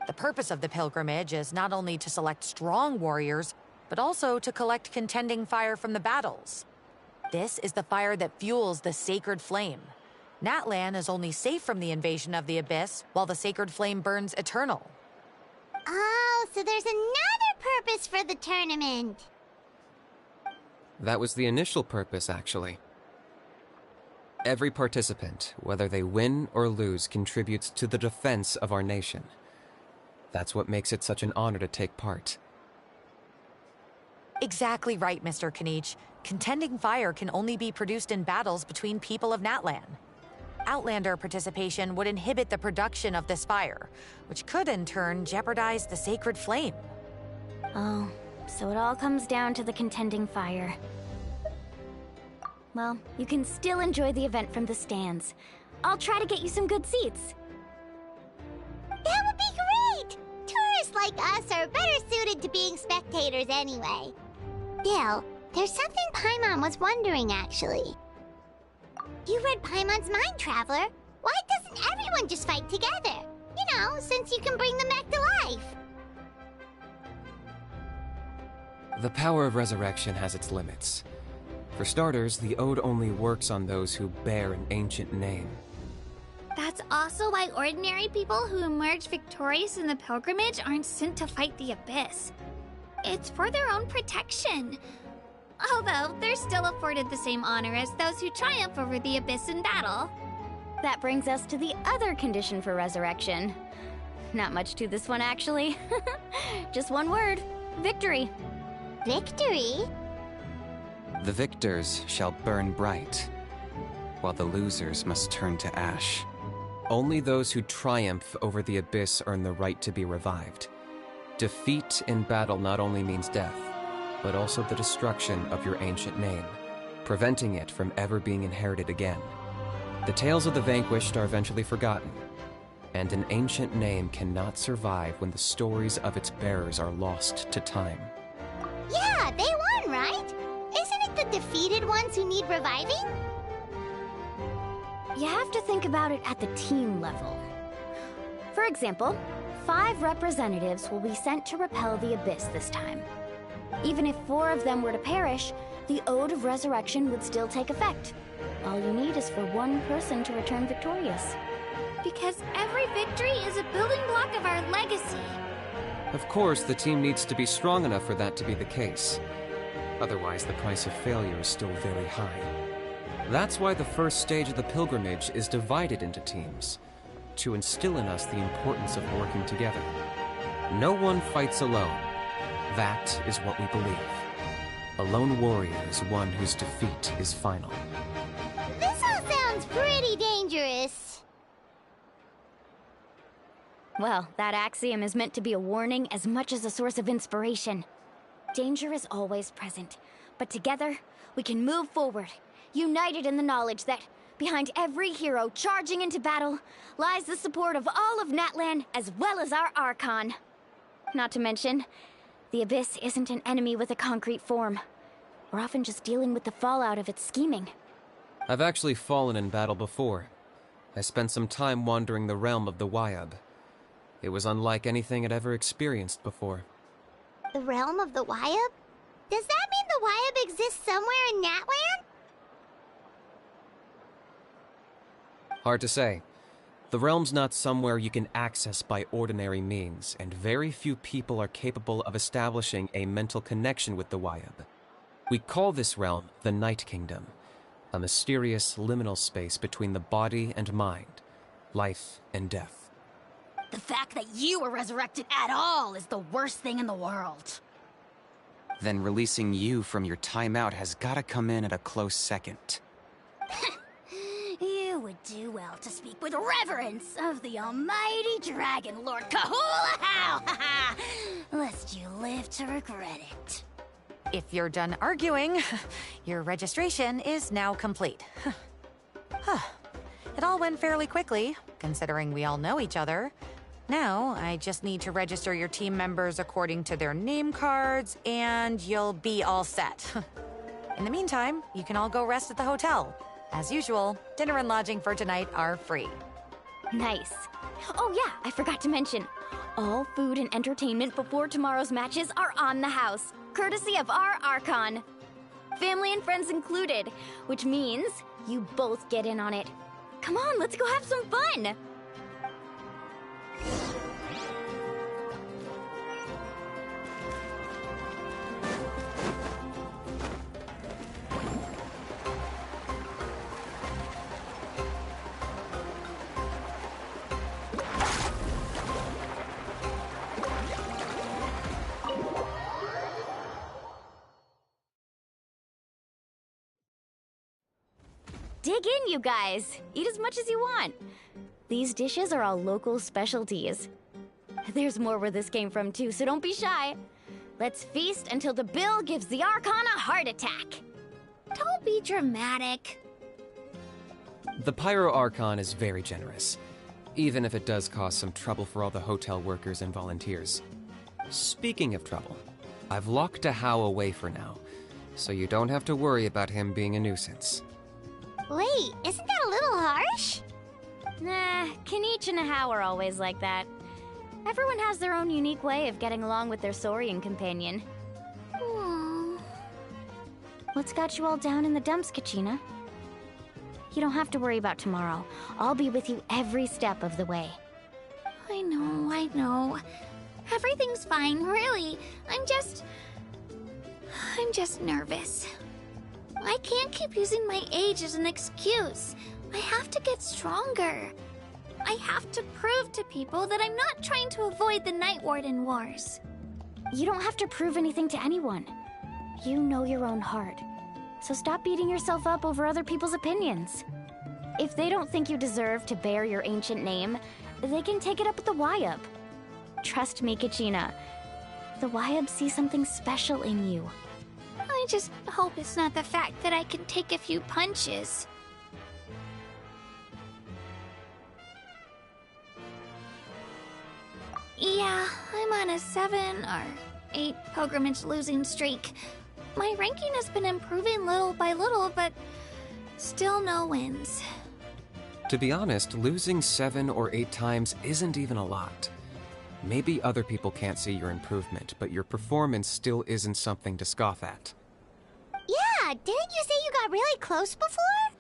The purpose of the pilgrimage is not only to select strong warriors, but also to collect contending fire from the battles. This is the fire that fuels the sacred flame. Natlan is only safe from the invasion of the Abyss, while the sacred flame burns eternal. Oh, so there's another purpose for the tournament. That was the initial purpose, actually. Every participant, whether they win or lose, contributes to the defense of our nation. That's what makes it such an honor to take part. Exactly right, Mr. Kanich. Contending fire can only be produced in battles between people of Natlan. Outlander participation would inhibit the production of this fire, which could in turn jeopardize the sacred flame. Oh, so it all comes down to the contending fire. Well, you can still enjoy the event from the stands. I'll try to get you some good seats. That would be great! Tourists like us are better suited to being spectators anyway. Still, there's something Paimon was wondering, actually. You read Paimon's mind, Traveler. Why doesn't everyone just fight together? You know, since you can bring them back to life. The power of resurrection has its limits. For starters, the Ode only works on those who bear an ancient name. That's also why ordinary people who emerge victorious in the pilgrimage aren't sent to fight the Abyss. It's for their own protection. Although, they're still afforded the same honor as those who triumph over the Abyss in battle. That brings us to the other condition for resurrection. Not much to this one, actually. Just one word. Victory. Victory? The victors shall burn bright, while the losers must turn to ash. Only those who triumph over the abyss earn the right to be revived. Defeat in battle not only means death, but also the destruction of your ancient name, preventing it from ever being inherited again. The tales of the vanquished are eventually forgotten, and an ancient name cannot survive when the stories of its bearers are lost to time. Yeah, they won, right? Isn't it the defeated ones who need reviving? You have to think about it at the team level. For example, 5 representatives will be sent to repel the abyss this time. Even if 4 of them were to perish, the Ode of Resurrection would still take effect. All you need is for 1 person to return victorious. Because every victory is a building block of our legacy. Of course, the team needs to be strong enough for that to be the case. Otherwise, the price of failure is still very high. That's why the first stage of the pilgrimage is divided into teams, to instill in us the importance of working together. No one fights alone. That is what we believe. A lone warrior is one whose defeat is final. This all sounds pretty dangerous. Well, that axiom is meant to be a warning as much as a source of inspiration. Danger is always present, but together, we can move forward, united in the knowledge that behind every hero charging into battle lies the support of all of Natlan as well as our Archon. Not to mention, the Abyss isn't an enemy with a concrete form. We're often just dealing with the fallout of its scheming. I've actually fallen in battle before. I spent some time wandering the realm of the Wyab. It was unlike anything I'd ever experienced before. The realm of the Wyab? Does that mean the Wyab exists somewhere in Natlan? Hard to say. The realm's not somewhere you can access by ordinary means, and very few people are capable of establishing a mental connection with the Wyab. We call this realm the Night Kingdom, a mysterious liminal space between the body and mind, life and death. The fact that you were resurrected at all is the worst thing in the world. Then releasing you from your timeout has gotta come in at a close second. You would do well to speak with reverence of the almighty Dragon Lord Kahula-How! Lest you live to regret it. If you're done arguing, your registration is now complete. It all went fairly quickly, considering we all know each other. Now, I just need to register your team members according to their name cards, and you'll be all set. In the meantime, you can all go rest at the hotel. As usual, dinner and lodging for tonight are free. Nice. Oh yeah, I forgot to mention. All food and entertainment before tomorrow's matches are on the house, courtesy of our Archon. Family and friends included, which means you both get in on it. Come on, let's go have some fun! Dig in, you guys. Eat as much as you want. These dishes are all local specialties. There's more where this came from too, so don't be shy. Let's feast until the bill gives the Archon a heart attack. Don't be dramatic. The Pyro Archon is very generous, even if it does cause some trouble for all the hotel workers and volunteers. Speaking of trouble, I've locked How away for now, so you don't have to worry about him being a nuisance. Wait, isn't that a little harsh? Nah, Kanich and How are always like that. Everyone has their own unique way of getting along with their Saurian companion. Aww. What's got you all down in the dumps, Kachina? You don't have to worry about tomorrow. I'll be with you every step of the way. I know. Everything's fine, really. I'm just nervous. I can't keep using my age as an excuse. I have to get stronger. I have to prove to people that I'm not trying to avoid the Night Warden Wars. You don't have to prove anything to anyone. You know your own heart. So stop beating yourself up over other people's opinions. If they don't think you deserve to bear your ancient name, they can take it up with the Wyub. Trust me, Kachina. The Wyub see something special in you. I just hope it's not the fact that I can take a few punches. Yeah, I'm on a 7 or 8 pilgrimage losing streak. My ranking has been improving little by little, but still no wins. To be honest, losing 7 or 8 times isn't even a lot. Maybe other people can't see your improvement, but your performance still isn't something to scoff at. Yeah, didn't you say you got really close before?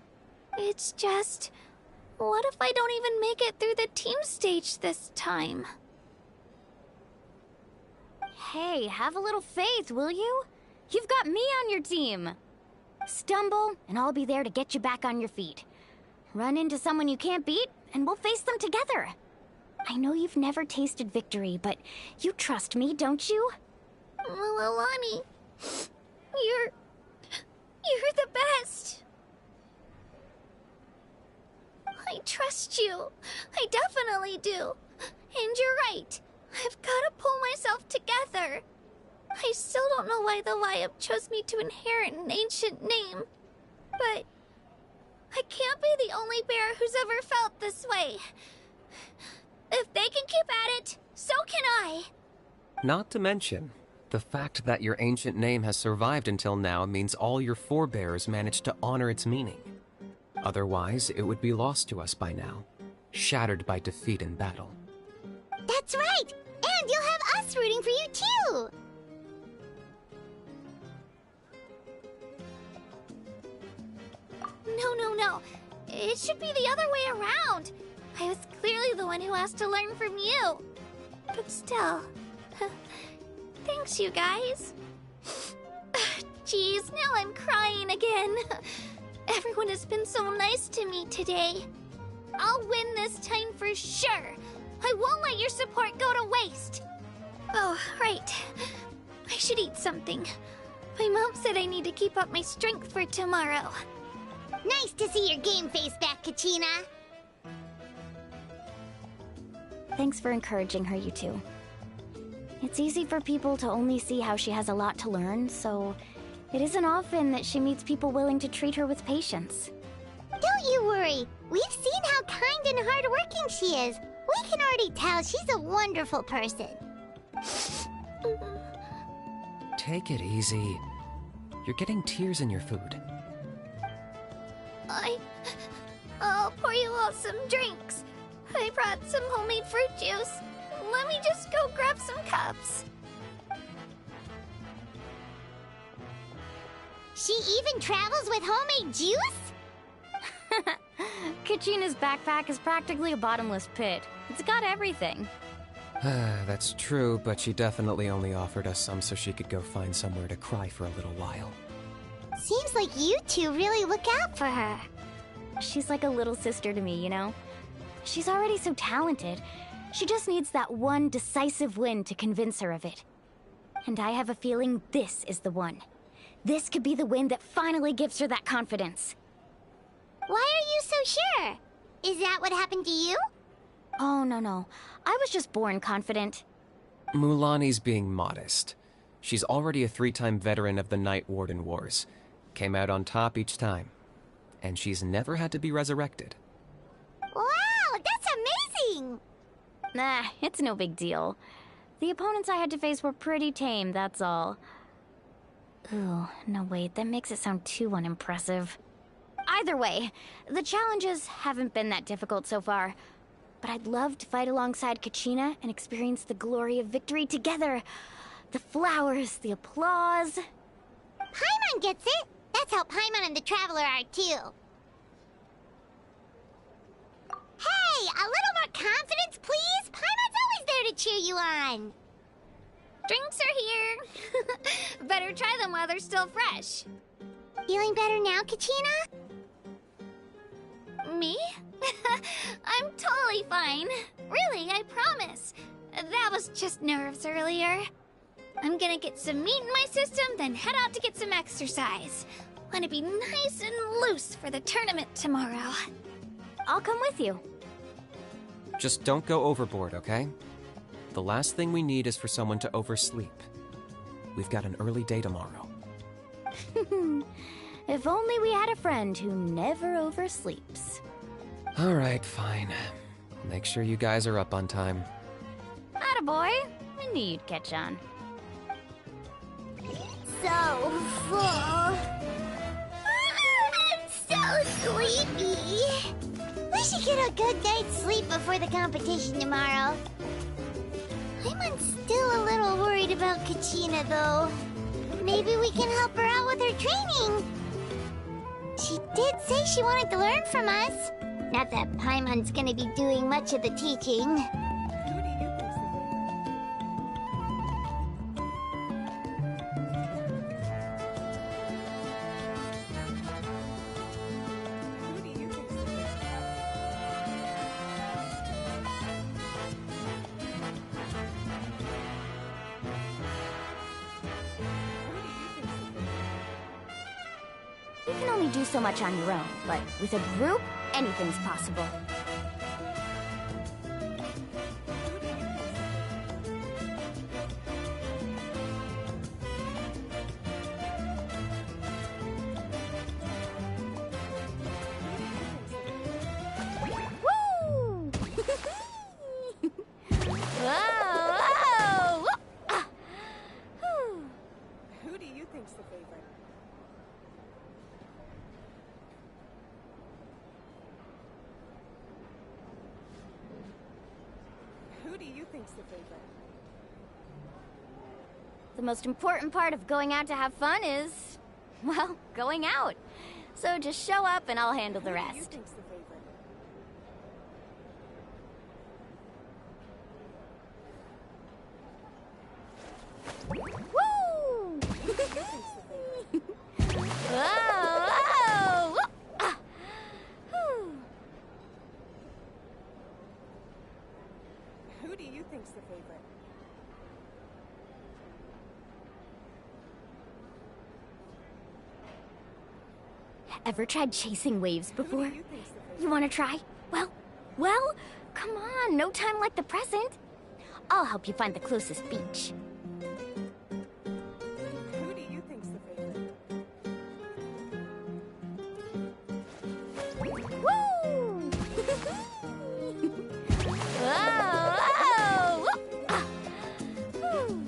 It's just... what if I don't even make it through the team stage this time? Hey, have a little faith, will you? You've got me on your team. Stumble, and I'll be there to get you back on your feet. Run into someone you can't beat, and we'll face them together. I know you've never tasted victory, but you trust me, don't you? Alani, you're the best. I trust you. I definitely do. And you're right. I've got to pull myself together. I still don't know why the Wyub chose me to inherit an ancient name. But I can't be the only bear who's ever felt this way. If they can keep at it, so can I. Not to mention, the fact that your ancient name has survived until now means all your forebears managed to honor its meaning. Otherwise, it would be lost to us by now, shattered by defeat in battle. That's right! And you'll have us rooting for you too! No. It should be the other way around. I was clearly the one who asked to learn from you. But still... thanks, you guys. Jeez, now I'm crying again. Everyone has been so nice to me today. I'll win this time for sure. I won't let your support go to waste. Oh, right. I should eat something. My mom said I need to keep up my strength for tomorrow. Nice to see your game face back, Kachina. Thanks for encouraging her, you two. It's easy for people to only see how she has a lot to learn, so it isn't often that she meets people willing to treat her with patience. Don't you worry. We've seen how kind and hardworking she is. We can already tell she's a wonderful person. Take it easy. You're getting tears in your food. I'll pour you all some drinks. I brought some homemade fruit juice. Let me just go grab some cups. She even travels with homemade juice? Kachina's backpack is practically a bottomless pit. It's got everything. That's true, but she definitely only offered us some so she could go find somewhere to cry for a little while. Seems like you two really look out for her. She's like a little sister to me, you know? She's already so talented. She just needs that one decisive win to convince her of it. And I have a feeling this is the one. This could be the win that finally gives her that confidence. Why are you so sure? Is that what happened to you? Oh, no. I was just born confident. Mulani's being modest. She's already a 3-time veteran of the Night Warden Wars. Came out on top each time. And she's never had to be resurrected. Wow, that's amazing! Nah, it's no big deal. The opponents I had to face were pretty tame, that's all. Ooh, no wait, that makes it sound too unimpressive. Either way, the challenges haven't been that difficult so far. But I'd love to fight alongside Kachina and experience the glory of victory together. The flowers, the applause. Paimon gets it! That's how Paimon and the Traveler are too. Hey, a little more confidence, please! Paimon's always there to cheer you on! Drinks are here. Better try them while they're still fresh. Feeling better now, Kachina? Me? I'm totally fine. Really, I promise. That was just nerves earlier. I'm gonna get some meat in my system, then head out to get some exercise. Want to be nice and loose for the tournament tomorrow. I'll come with you. Just don't go overboard, okay? The last thing we need is for someone to oversleep. We've got an early day tomorrow. If only we had a friend who never oversleeps. Alright, fine. Make sure you guys are up on time. Attaboy. I knew you'd catch on. So full. I'm so sleepy. We should get a good night's sleep before the competition tomorrow. I'm still a little worried about Kachina, though. Maybe we can help her out with her training. She did say she wanted to learn from us. Not that Paimon's gonna be doing much of the teaching. You can only do so much on your own, but with a group, anything's possible. Woo! Whoa! Who do you think's the favorite? Who do you think's the favorite? The most important part of going out to have fun is, well, going out. So just show up and I'll handle the Who do you rest. think's the favorite? Woo! Who do you think's the favorite? Whoa! Whoa! Ah! Whew. Who do you think's the favorite? Ever tried chasing waves Who before? do you think's the favorite? You want to try? Well, come on, no time like the present. I'll help you find the closest beach. Who do you think's the favorite? Woo! Whoa! Whoa! Ah! Whew.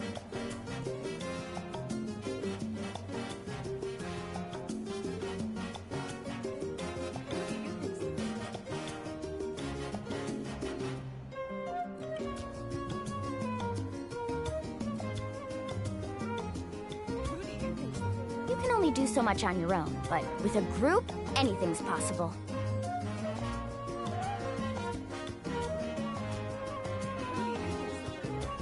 Who do you think's the favorite? Who do you think's the favorite? You can only do so much on your own, but with a group, anything's possible. Who do you think's the favorite?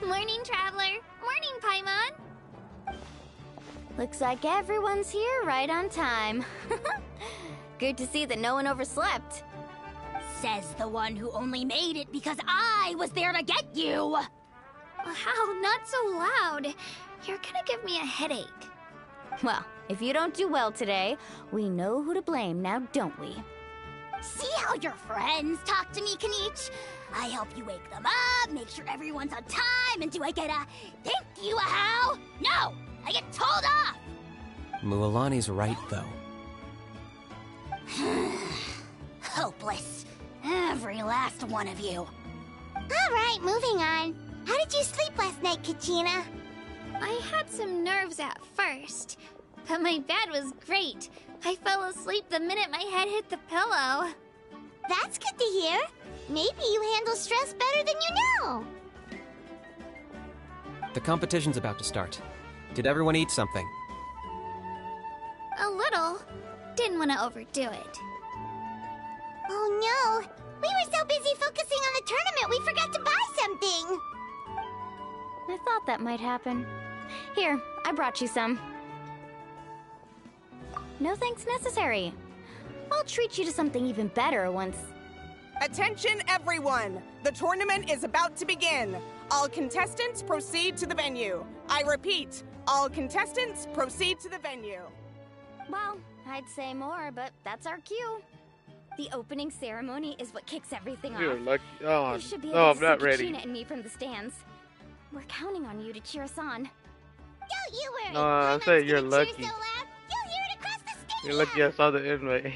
Morning, Traveler. Morning, Paimon. Looks like everyone's here right on time. Good to see that no one overslept. Says the one who only made it because I was there to get you! Wow, not so loud. You're gonna give me a headache. Well, if you don't do well today, we know who to blame now, don't we? See how your friends talk to me, Kanich? I help you wake them up, make sure everyone's on time, and do I get a thank you, a how? No! I get told off! Mualani's right, though. Hopeless. Every last one of you. Alright, moving on. How did you sleep last night, Kachina? I had some nerves at first, but my bed was great. I fell asleep the minute my head hit the pillow. That's good to hear. Maybe you handle stress better than you know. The competition's about to start. Did everyone eat something? A little. Didn't want to overdo it. Oh no! We were so busy focusing on the tournament we forgot to buy something! I thought that might happen. Here, I brought you some. No thanks necessary. I'll treat you to something even better once... Attention everyone! The tournament is about to begin. All contestants proceed to the venue. I repeat, all contestants proceed to the venue. Well, I'd say more, but that's our cue. The opening ceremony is what kicks everything You're off. lucky. Oh, You should be no, able I'm to not see ready. Katrina and me from the stands. We're counting on you to cheer us on. Don't you worry! No, I'm saying you're gonna cheer lucky. so loud, you'll hear it across the stadium! You're lucky I saw the invite.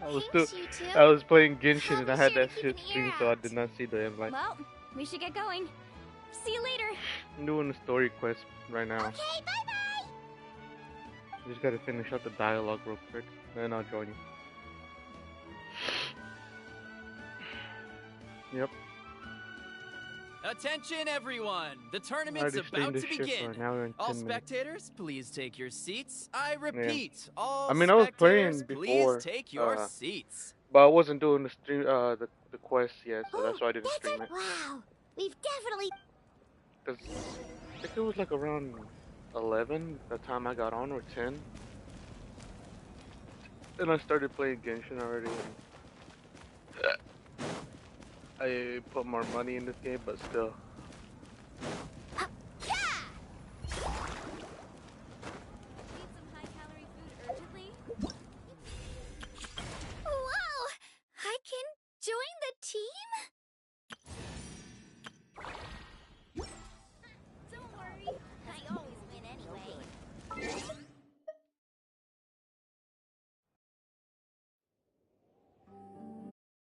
Thanks, you two. I was playing Genshin and I had I'll that be sure shit to keep an streamed, ear so I out. did not see the invite. Well, we should get going. See you later. I'm doing the story quest right now. Okay, bye-bye! Just gotta finish up the dialogue real quick, then I'll join you. Yep. Attention everyone! The I tournament's already about streamed to this shit for begin. an hour and All 10 minutes. spectators, please take your seats. I repeat, all I mean, I was playing spectators, before, please take your seats. but I wasn't doing the stream, the quest yet, so that's why I didn't stream it. Wow, we've definitely... Cause I think it was like around 11 the time I got on, or 10. Then I started playing Genshin already. And I put more money in this game, but still.